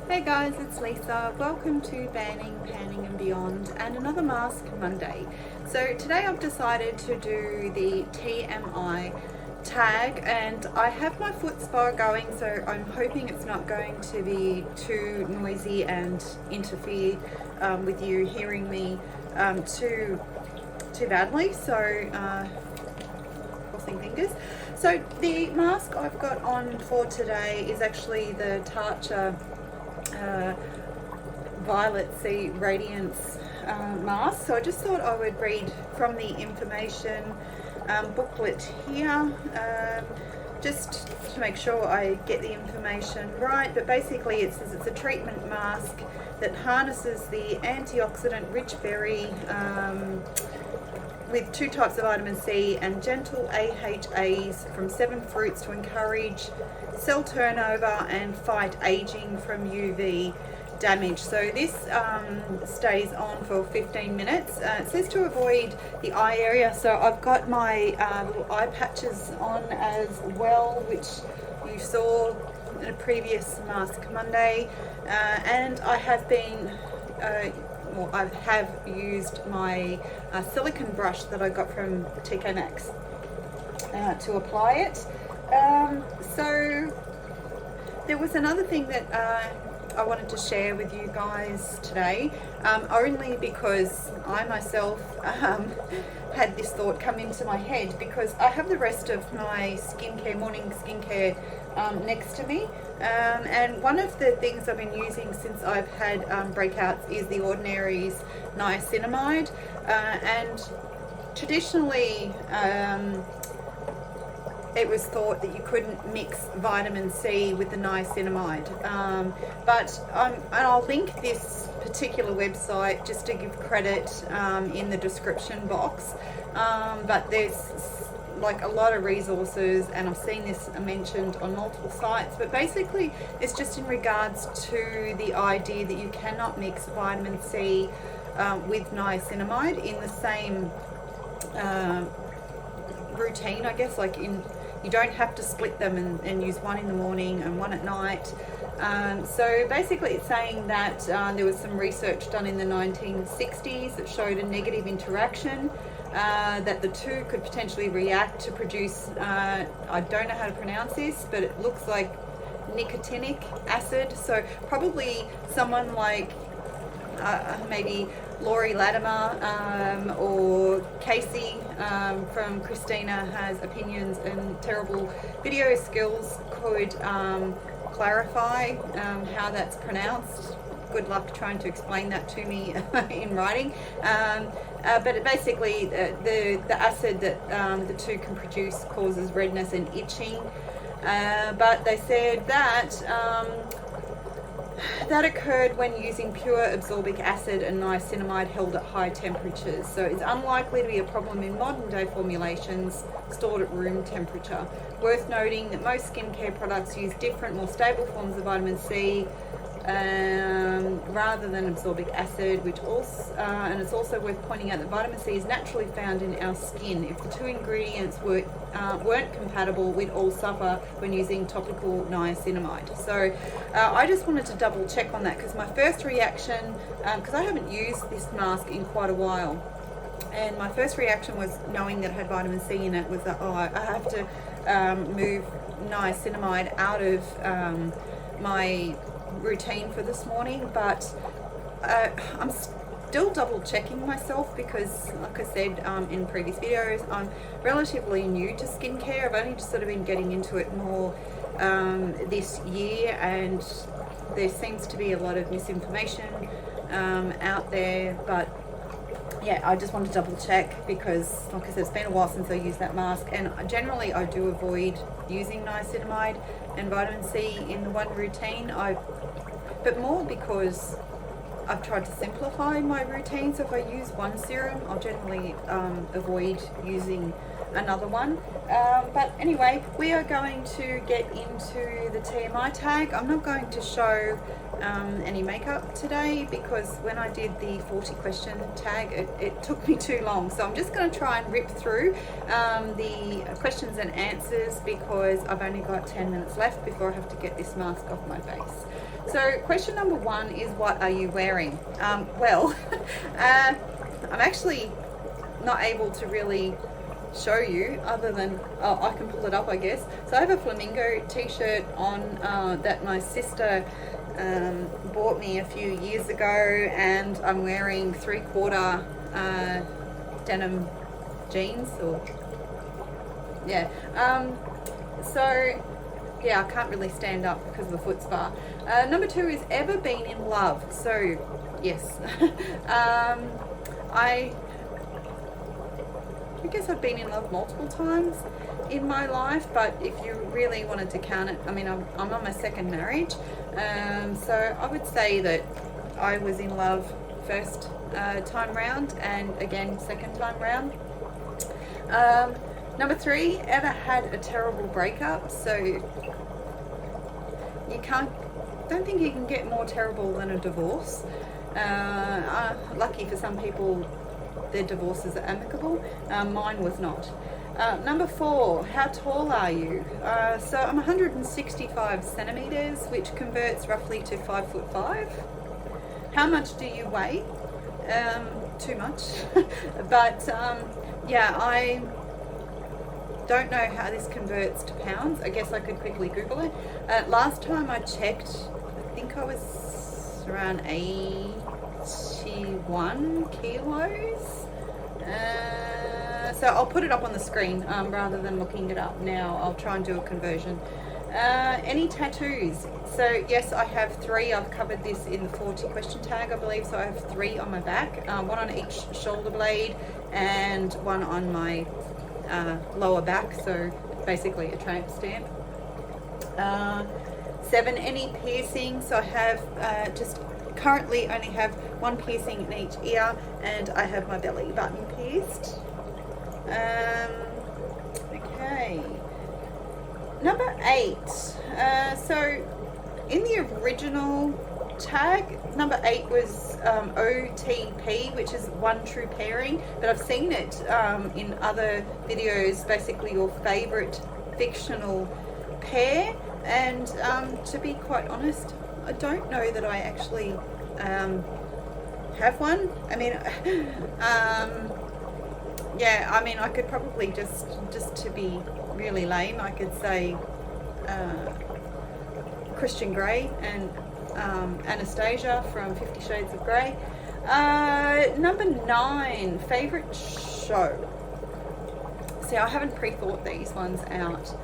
Hey guys, it's Lisa. Welcome to Banning, Panning and Beyond and another Mask Monday. So today I've decided to do the TMI tag and I have my foot spa going, so I'm hoping it's not going to be too noisy and interfere with you hearing me too badly. So crossing fingers. So the mask I've got on for today is actually the Tatcha Violet Sea Radiance mask. So I just thought I would read from the information booklet here, just to make sure I get the information right. But basically it says it's a treatment mask that harnesses the antioxidant rich berry with 2 types of vitamin C and gentle AHAs from 7 fruits to encourage cell turnover and fight aging from UV damage. So this stays on for 15 minutes. It says to avoid the eye area, so I've got my little eye patches on as well, which you saw in a previous Mask Monday, and I have been I have used my silicone brush that I got from nicotinic to apply it. So there was another thing that I wanted to share with you guys today, only because I myself had this thought come into my head, because I have the rest of my morning skincare next to me, and one of the things I've been using since I've had breakouts is the Ordinary's niacinamide, and traditionally it was thought that you couldn't mix vitamin C with the niacinamide, but and I'll link this particular website just to give credit in the description box, but there's like a lot of resources, and I've seen this mentioned on multiple sites. But basically it's just in regards to the idea that you cannot mix vitamin C with niacinamide in the same routine, I guess. Like you don't have to split them and use one in the morning and one at night. So basically it's saying that there was some research done in the 1960s that showed a negative interaction, that the two could potentially react to produce, I don't know how to pronounce this, but it looks like nicotinic acid. So probably someone like maybe Laurie Latimer or Casey from Christina Has Opinions and Terrible Video Skills could clarify how that's pronounced. Good luck trying to explain that to me in writing. But basically the acid that the two can produce causes redness and itching. But they said that that occurred when using pure absorbic acid and niacinamide held at high temperatures. So it's unlikely to be a problem in modern day formulations stored at room temperature. Worth noting that most skincare products use different, more stable forms of vitamin C rather than absorbic acid, which also, and it's also worth pointing out that vitamin C is naturally found in our skin. If the two ingredients weren't compatible, we'd all suffer when using topical niacinamide. So I just wanted to double check on that, because my first reaction, because I haven't used this mask in quite a while, and my first reaction was, knowing that it had vitamin C in it, was that, oh, I have to move niacinamide out of my routine for this morning. But I'm still double checking myself, because like I said in previous videos, I'm relatively new to skincare. I've only just sort of been getting into it more this year, and there seems to be a lot of misinformation out there. But yeah, I just want to double check, because like I said, it's been a while since I used that mask, and generally I do avoid using niacinamide and vitamin C in the one routine. But more because I've tried to simplify my routine. So if I use one serum, I'll generally avoid using another one. But anyway, we are going to get into the TMI tag. I'm not going to show any makeup today, because when I did the 40 question tag, it took me too long. So I'm just going to try and rip through the questions and answers, because I've only got 10 minutes left before I have to get this mask off my face. So question number 1 is, what are you wearing? Well, I'm actually not able to really show you, other than I can pull it up, I guess. So I have a flamingo t-shirt on that my sister bought me a few years ago, and I'm wearing 3/4 denim jeans, or yeah. So yeah, I can't really stand up because of the foot spa. Number 2 is, ever been in love? So yes. I guess I've been in love multiple times in my life, but if you really wanted to count it, I mean, I'm on my 2nd marriage, so I would say that I was in love first time round, and again 2nd time round. Number 3, ever had a terrible breakup? So you don't think you can get more terrible than a divorce. Lucky for some people, their divorces are amicable. Mine was not. Number 4, how tall are you? So I'm 165 centimeters, which converts roughly to 5'5". How much do you weigh? Too much. But yeah, I don't know how this converts to pounds. I guess I could quickly Google it. Last time I checked, I think I was around 81 kilos. So I'll put it up on the screen rather than looking it up now. I'll try and do a conversion. Any tattoos? So yes, I have 3. I've covered this in the 40 question tag, I believe. So I have 3 on my back, 1 on each shoulder blade and 1 on my lower back, so basically a tramp stamp. 7, any piercings? So I have just currently only have 1 piercing in each ear, and I have my belly button pierced. Okay. Number 8. So in the original tag, number 8 was OTP, which is one true pairing, but I've seen it in other videos, basically your favorite fictional pair, and to be quite honest, I don't know that I actually have one. I mean, yeah, I mean, I could probably just to be really lame, I could say Christian Grey and Anastasia from 50 Shades of Grey. Number 9, favorite show. See, I haven't pre-thought these ones out.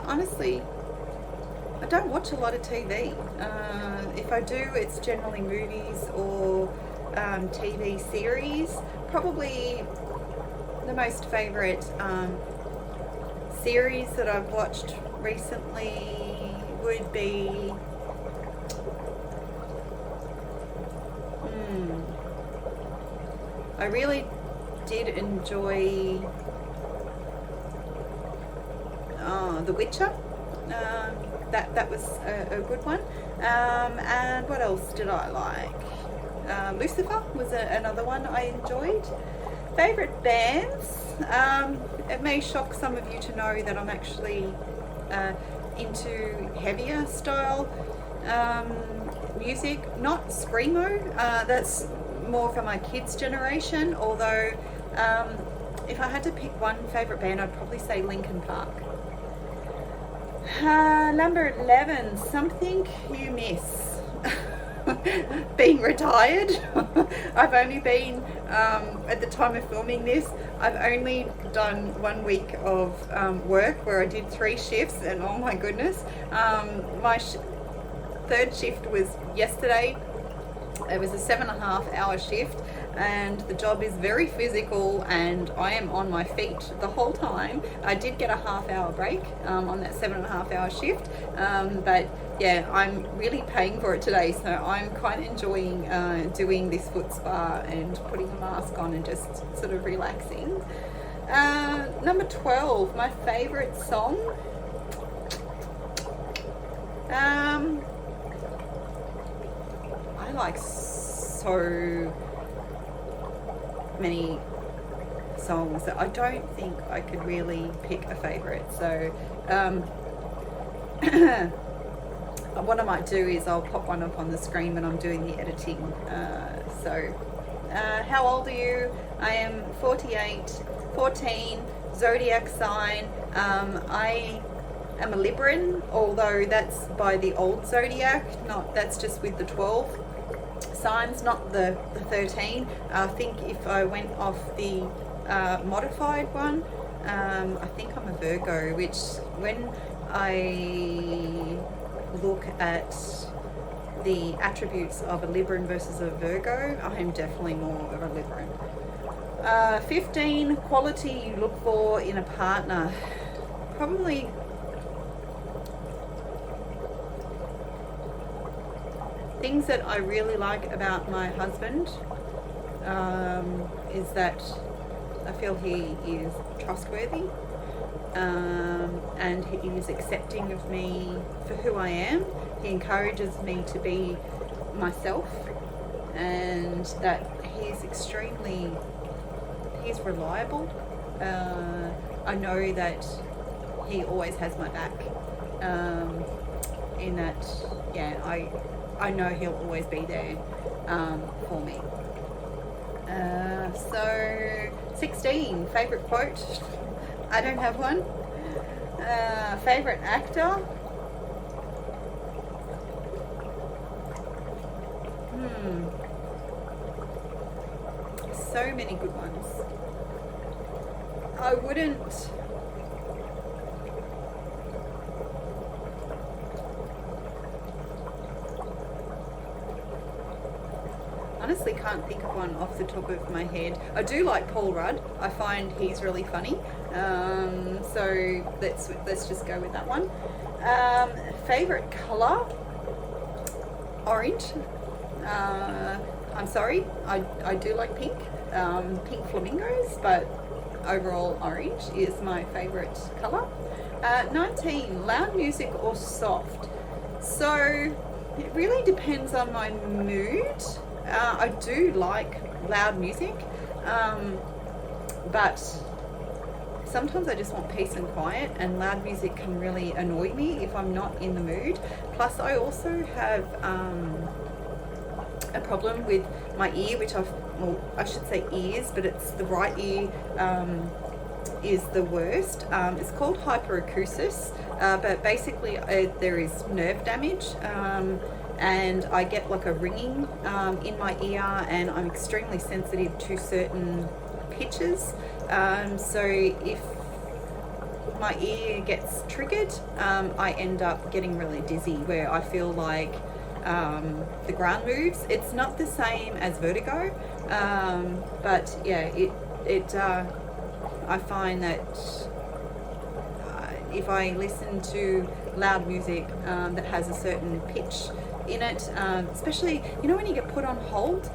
Honestly, I don't watch a lot of TV. If I do, it's generally movies or TV series. Probably the most favorite series that I've watched recently would be I really did enjoy The Witcher. That was a good one. And what else did I like? Lucifer was another one I enjoyed. Favorite bands? It may shock some of you to know that I'm actually into heavier style music, not screamo. That's more for my kids' generation, although if I had to pick one favorite band, I'd probably say Linkin Park. Number 11, something you miss. Being retired. I've only been, at the time of filming this, I've only done 1 week of work where I did 3 shifts, and oh my goodness, my 3rd shift was yesterday. It was a 7.5 hour shift, and the job is very physical, and I am on my feet the whole time. I did get a half-hour break on that 7.5 hour shift, but yeah, I'm really paying for it today, so I'm quite enjoying doing this foot spa and putting a mask on and just sort of relaxing. Number 12, my favorite song. I like so many songs that I don't think I could really pick a favorite. So What I might do is I'll pop one up on the screen when I'm doing the editing. How old are you? I am 48, 14, Zodiac sign. I am a Libran, although that's by the old Zodiac, that's just with the 12 signs, not the 13. I think if I went off the modified one, I think I'm a Virgo, which when I look at the attributes of a Libran versus a Virgo, I am definitely more of a Libran. 15, quality you look for in a partner. Probably things that I really like about my husband is that I feel he is trustworthy, and he is accepting of me for who I am. He encourages me to be myself, and that he's reliable. I know that he always has my back, in that, I know he'll always be there for me. So 16, favorite quote. I don't have one. Favorite actor. So many good ones. I wouldn't. Honestly can't think of one off the top of my head. I do like Paul Rudd. I find he's really funny. So let's just go with that one. Favorite color? Orange. I'm sorry, I do like pink. Pink flamingos, but overall orange is my favorite color. 19, loud music or soft? So it really depends on my mood. I do like loud music, but sometimes I just want peace and quiet, and loud music can really annoy me if I'm not in the mood. Plus I also have a problem with my ear, which I should say ears, but it's the right ear is the worst. It's called hyperacusis, but basically there is nerve damage, and I get like a ringing in my ear, and I'm extremely sensitive to certain pitches. So if my ear gets triggered, I end up getting really dizzy, where I feel like the ground moves. It's not the same as vertigo, but yeah, I find that if I listen to loud music that has a certain pitch in it, especially, you know, when you get put on hold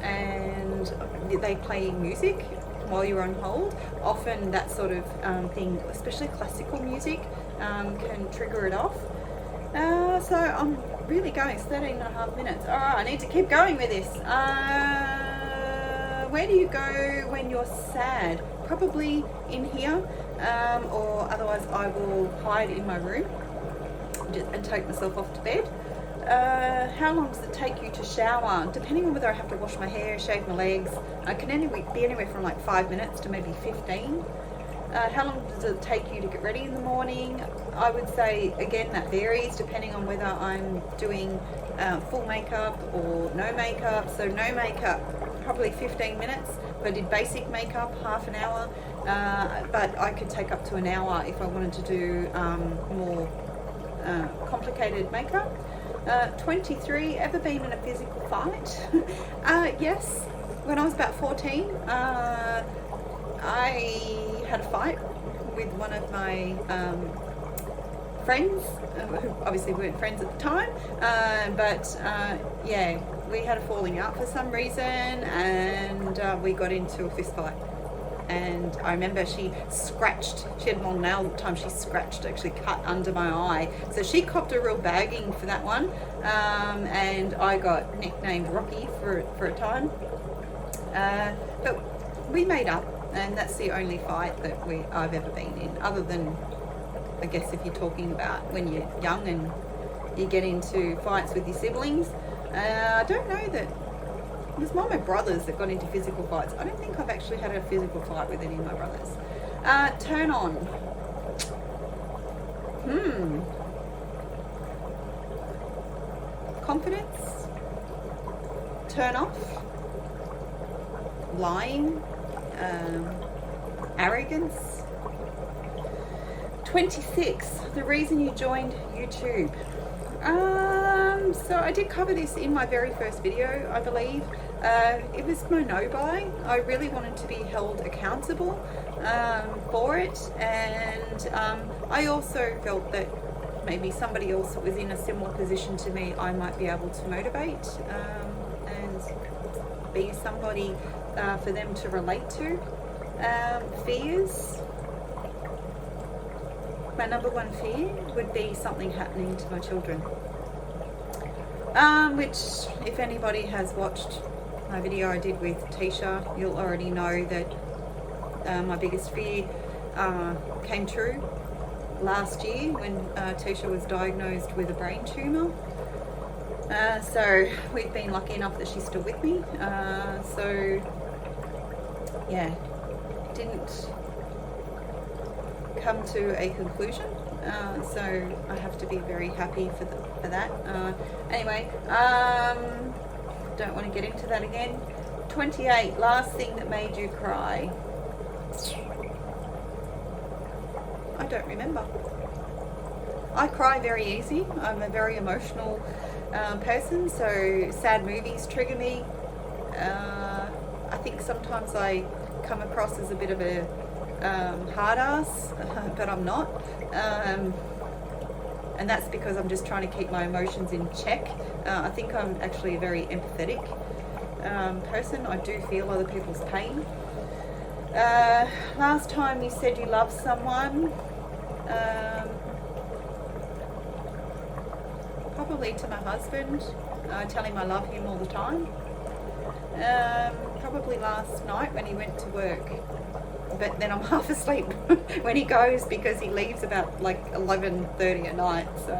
and they play music while you're on hold, often that sort of thing, especially classical music, can trigger it off. So I'm really going, it's 13 and a half minutes. All right, I need to keep going with this. Where do you go when you're sad? Probably in here, or otherwise I will hide in my room and take myself off to bed. How long does it take you to shower? Depending on whether I have to wash my hair, shave my legs, I can be anywhere from like 5 minutes to maybe 15. How long does it take you to get ready in the morning? I would say, again, that varies depending on whether I'm doing full makeup or no makeup. So no makeup, probably 15 minutes. If I did basic makeup, half an hour. But I could take up to an hour if I wanted to do more complicated makeup. 23, ever been in a physical fight? Yes, when I was about 14, I had a fight with one of my friends, who obviously weren't friends at the time, but yeah, we had a falling out for some reason, and we got into a fist fight. And I remember she had long nails at the time, she actually cut under my eye. So she copped a real bagging for that one. And I got nicknamed Rocky for a time. But we made up, and that's the only fight that I've ever been in, other than I guess if you're talking about when you're young and you get into fights with your siblings. I don't know that it was one of my brothers that got into physical fights. I don't think I've actually had a physical fight with any of my brothers. Turn on. Confidence. Turn off. Lying. Arrogance. 26. The reason you joined YouTube. So I did cover this in my very first video, I believe. It was my no-buy. I really wanted to be held accountable for it, and I also felt that maybe somebody else that was in a similar position to me, I might be able to motivate and be somebody for them to relate to. Fears. My number one fear would be something happening to my children. Which, if anybody has watched my video I did with Tisha, you'll already know that my biggest fear came true last year when Tisha was diagnosed with a brain tumour. So we've been lucky enough that she's still with me. So yeah, didn't come to a conclusion, so I have to be very happy for that. Anyway, don't want to get into that again. 28. Last thing that made you cry. I don't remember. I cry very easy. I'm a very emotional person, so sad movies trigger me. I think sometimes I come across as a bit of a hard ass, but I'm not, and that's because I'm just trying to keep my emotions in check. I think I'm actually a very empathetic person. I do feel other people's pain. Last time you said you loved someone, probably to my husband. I tell him I love him all the time. Probably last night when he went to work, but then I'm half asleep when he goes because he leaves about like 11:30 at night. So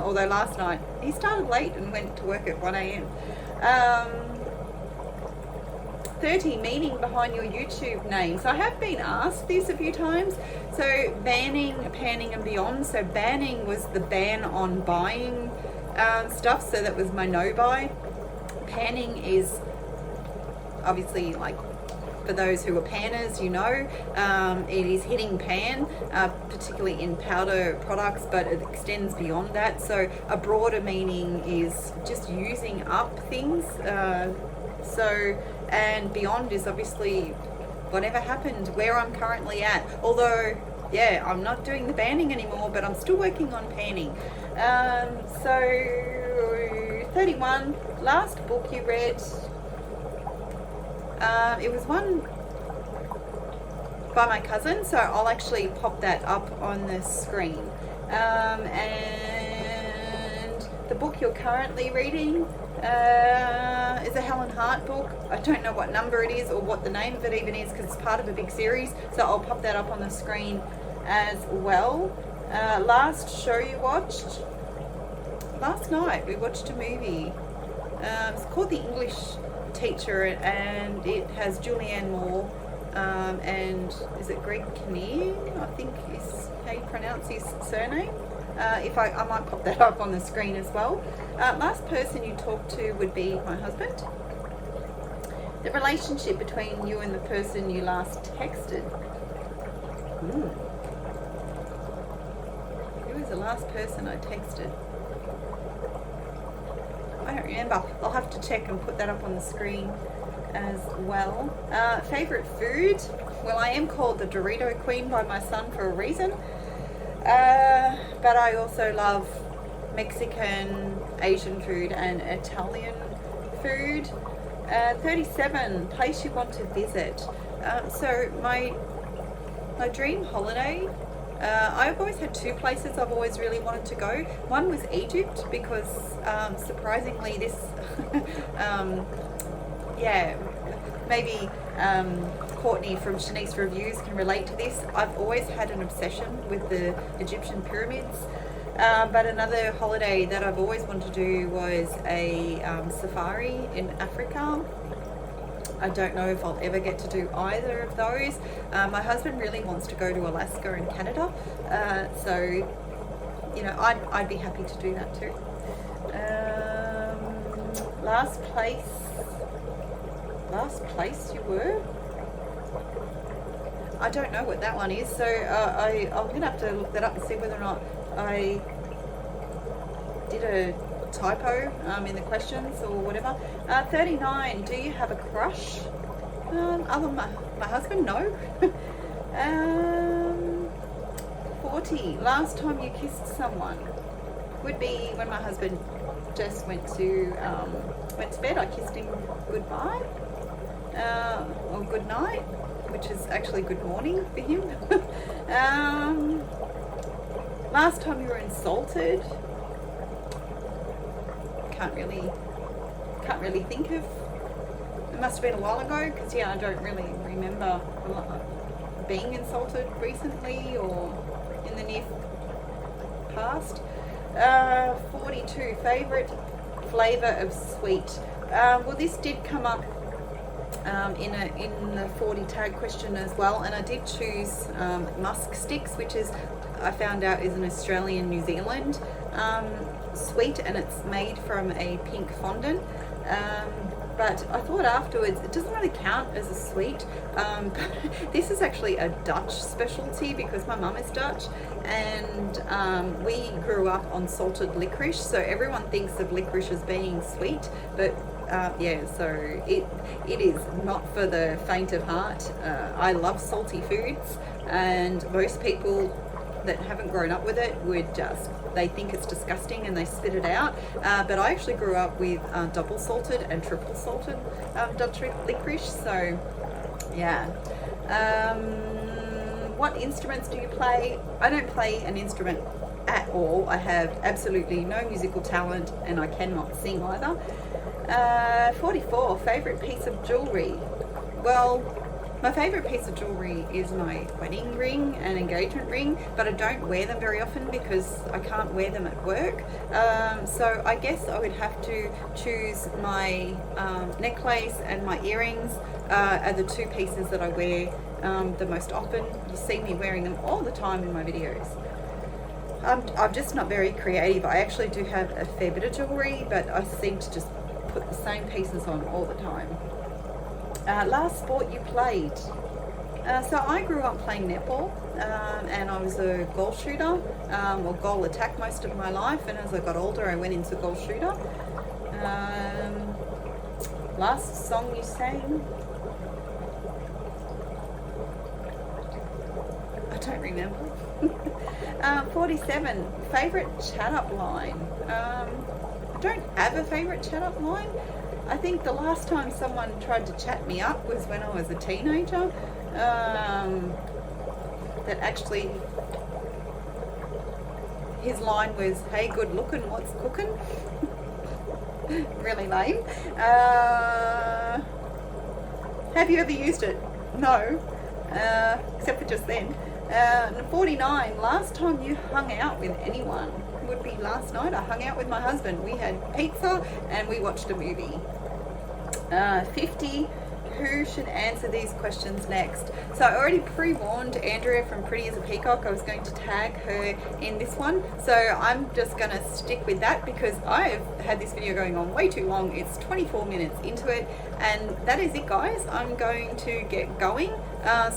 although last night he started late and went to work at 1 a.m. 30. Meaning behind your YouTube name. So I have been asked this a few times. So banning, panning and beyond. So banning was the ban on buying stuff, so that was my no buy. Panning is obviously, like, for those who are panners, you know, it is hitting pan, particularly in powder products, but it extends beyond that. So a broader meaning is just using up things. And beyond is obviously whatever happened, where I'm currently at. Although, yeah, I'm not doing the banning anymore, but I'm still working on panning. So 31, last book you read. It was one by my cousin, so I'll actually pop that up on the screen. And the book you're currently reading is a Helen Hart book. I don't know what number it is or what the name of it even is, because it's part of a big series, so I'll pop that up on the screen as well. Last show you watched? Last night we watched a movie. It's called The English Teacher, and it has Julianne Moore and is it Greg Kinnear, I think is how you pronounce his surname. If I might pop that up on the screen as well. Last person you talked to would be my husband. The relationship between you and the person you last texted. Who was the last person I texted? I don't remember. I'll have to check and put that up on the screen as well. Favorite food? Well, I am called the Dorito Queen by my son for a reason. But I also love Mexican, Asian food and Italian food. 37, place you want to visit. So my dream holiday, I've always had two places I've always really wanted to go. One was Egypt, because surprisingly this, yeah, maybe Courtney from Shanice Reviews can relate to this. I've always had an obsession with the Egyptian pyramids. But another holiday that I've always wanted to do was a safari in Africa. I don't know if I'll ever get to do either of those. My husband really wants to go to Alaska and Canada, so you know, I'd be happy to do that too. Last place you were? I don't know what that one is, so I'm going to have to look that up and see whether or not I did a typo in the questions or whatever. 39, do you have a crush? Other than my husband, no. 40, last time you kissed someone would be when my husband just went to bed. I kissed him goodbye or good night, which is actually good morning for him. Last time you were insulted, can't really think of. It must have been a while ago, because I don't really remember being insulted recently or in the near past. 42, favourite flavour of sweet. Well, this did come up in the 40 tag question as well, and I did choose musk sticks, which is, I found out, is an Australian New Zealand sweet, and it's made from a pink fondant. But I thought afterwards it doesn't really count as a sweet. This is actually a Dutch specialty because my mum is Dutch, and we grew up on salted licorice, so everyone thinks of licorice as being sweet, but yeah, so it is not for the faint of heart. I love salty foods, and most people that haven't grown up with it they think it's disgusting and they spit it out, but I actually grew up with double salted and triple salted Dutch licorice, so yeah. What instruments do you play? I don't play an instrument at all. I have absolutely no musical talent, and I cannot sing either. 44, favourite piece of jewellery. Well, my favourite piece of jewellery is my wedding ring and engagement ring, but I don't wear them very often because I can't wear them at work. So I guess I would have to choose my necklace and my earrings are the two pieces that I wear the most often. You see me wearing them all the time in my videos. I'm just not very creative. I actually do have a fair bit of jewellery, but I seem to just put the same pieces on all the time. Last sport you played. So I grew up playing netball, and I was a goal shooter, or goal attack most of my life, and as I got older I went into goal shooter. Last song you sang? I don't remember. 47, favourite chat up line. I don't have a favourite chat up line. I think the last time someone tried to chat me up was when I was a teenager. That actually, his line was, "Hey, good looking, what's cooking?" Really lame. Have you ever used it? No, except for just then. 49, last time you hung out with anyone would be last night. I hung out with my husband. We had pizza and we watched a movie. 50, who should answer these questions next? So I already pre-warned Andrea from Pretty as a Peacock. I was going to tag her in this one, so I'm just going to stick with that because I've had this video going on way too long. It's 24 minutes into it, and that is it, guys. I'm going to get going.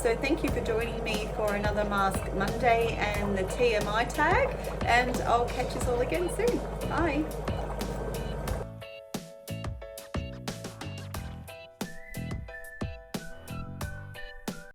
So thank you for joining me for another Mask Monday and the TMI tag, and I'll catch us all again soon. Bye.